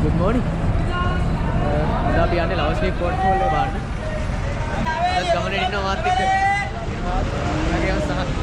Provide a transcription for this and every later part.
Good morning. Kita අපි යන්නේ ලවස්ලි පෝට්ෆෝල් එක බලන්න. අද ගමනේ ඉන්න මාත් එක්ක. මගේ සහ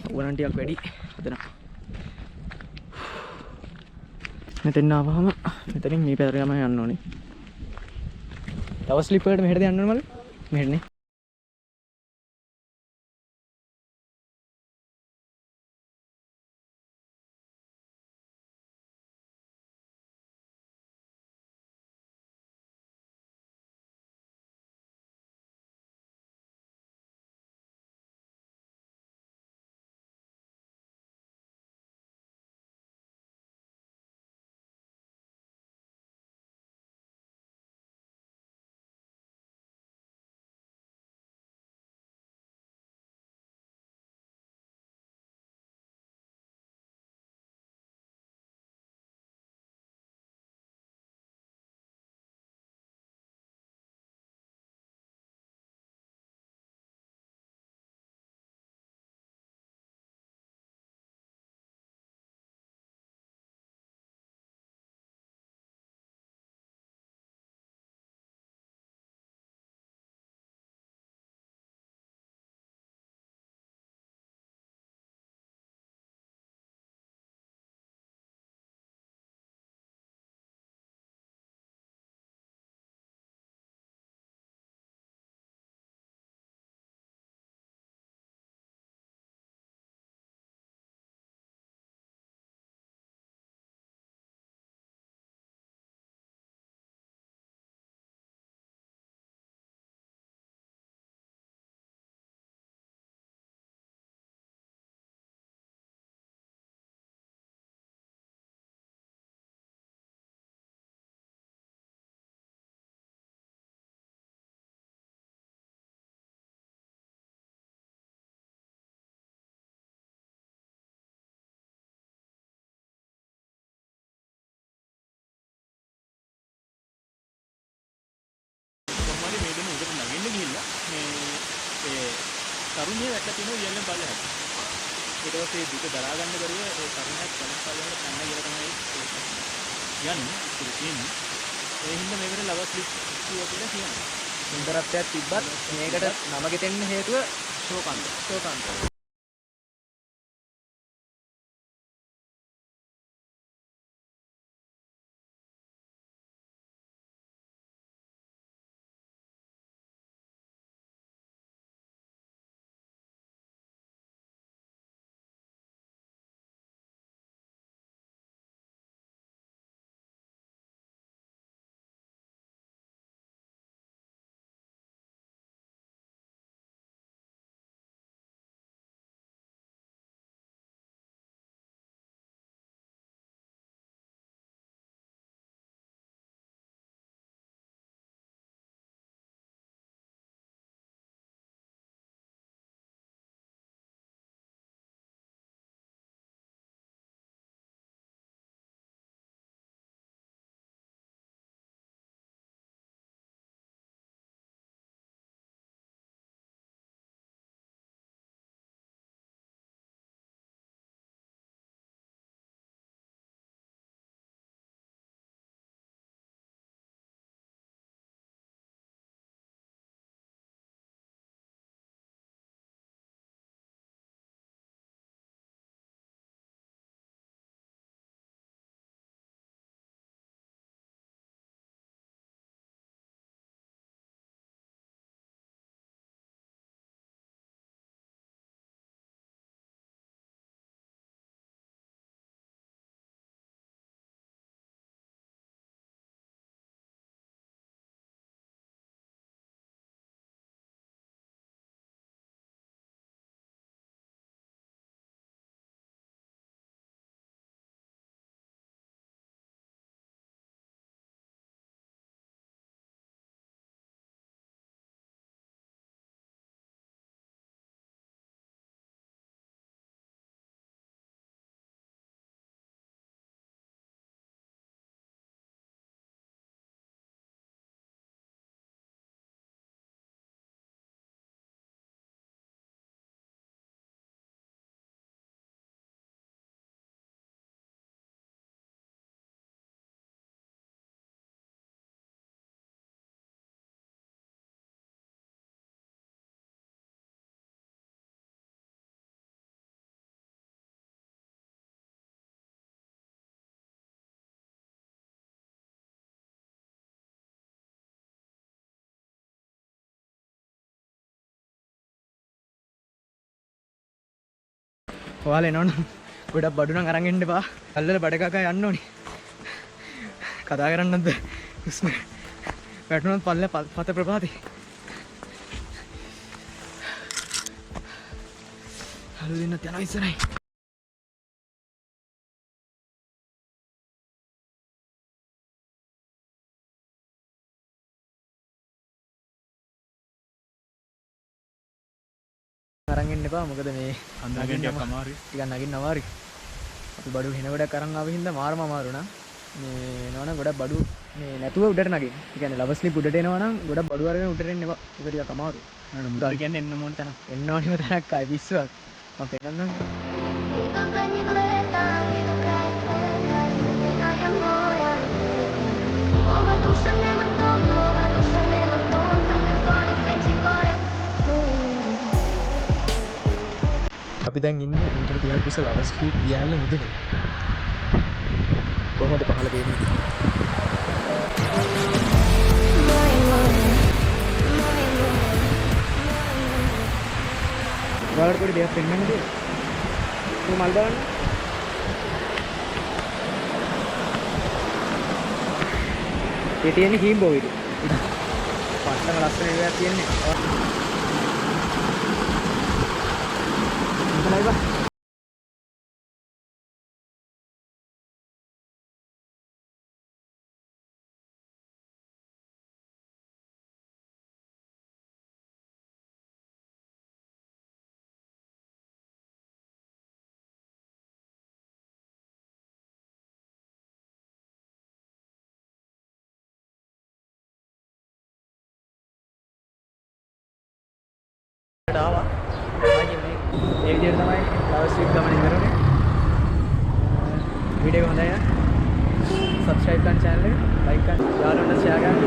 උගලන් ටිකක් වැඩි හදනවා. මෙතෙන් ආවම මෙතනින් මේ පැත්තට ගමන් යන්න ඕනේ. තව ස්ලිප් වලට මෙහෙට යන්න ඕනේ මල්ලි. මෙහෙටනේ. කොහොමද මේ දෙන උඩට නගින්න ගිහිල්ලා මේ තරුණිය වැටලා තියෙනවා ඊයල්ලෙන් පල්ලෙහාට. ඊට පස්සේ දුක දරා ගන්න බැරුව ඒ තරුණියක් කලින් පල්ලෙහාට පැනලා ගිහලා තමයි යන්නේ ඉතින් තියෙන්නේ. ඒ හින්දා මේකට ලව ස්ලිප් කියලා කියනවා. සුන්දරත්වයක් තිබ්බත් මේකට නම ගෙතෙන්න හේතුව ශෝකාන්ත. ඔයාලා එනවනම් ගොඩක් බඩු නම් අරන් එන්න එපා. අල්ලලා බඩ කකා යන්න ඕනි. කතා කරන්නත් බෑ. හුස්ම වැටුණොත් පත ප්‍රපාතේ. හලු දෙන්නත් යනවා ඉස්සරහින්. අරන් එන්න එපා. මොකද මේ අඳගෙන ටිකක් අමාරුයි. ටිකක් නගින්න අමාරුයි. අපි බඩු හෙන ගොඩක් අරන් ආව හින්දා මාරම අමාරු නා. මේ නෝන ගොඩක් බඩු මේ නැතුව උඩට නගින්න. ඒ කියන්නේ ලවස්ලි උඩට එනවා නම් ගොඩක් බඩු අරගෙන උඩට එන්න එපා. ඒක ටිකක් අමාරුයි. නේද මුදල් කියන්නේ එන්න ඕන තැන. එන්න ඕනිම තැනක් ආයි පිස්සුවක්. මම පෙන්නන්නම්. අපි දැන් ඉන්නේ මීටර 30ක් ඉස්සර ලවස් ස්ට්‍රීට් ගියාල මුදුනේ. කොහොමද පහළ වෙන්නේ? ඔයාලට පොඩි දෙයක් පෙන්වන්න දෙන්න. මේ මල් බලන්න. ඒ තියෙන්නේ හීම්බෝ විදිහ. පස්සම ලස්සන එකක් තියෙන්නේ. Hãy subscribe ඒ විදිහට තමයි ලවස් ස්ට්‍රීට් ගමන කරන්නේ. වීඩියෝ එක හොඳයි නම් subscribe කරන්න channel එක, like කරන්න, යාළුවන්ට share කරන්න.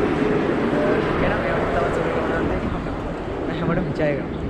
එහෙනම් මේ වගේ තවත් සුළු ගමනක් නැති හැමෝටම ජය වේවා.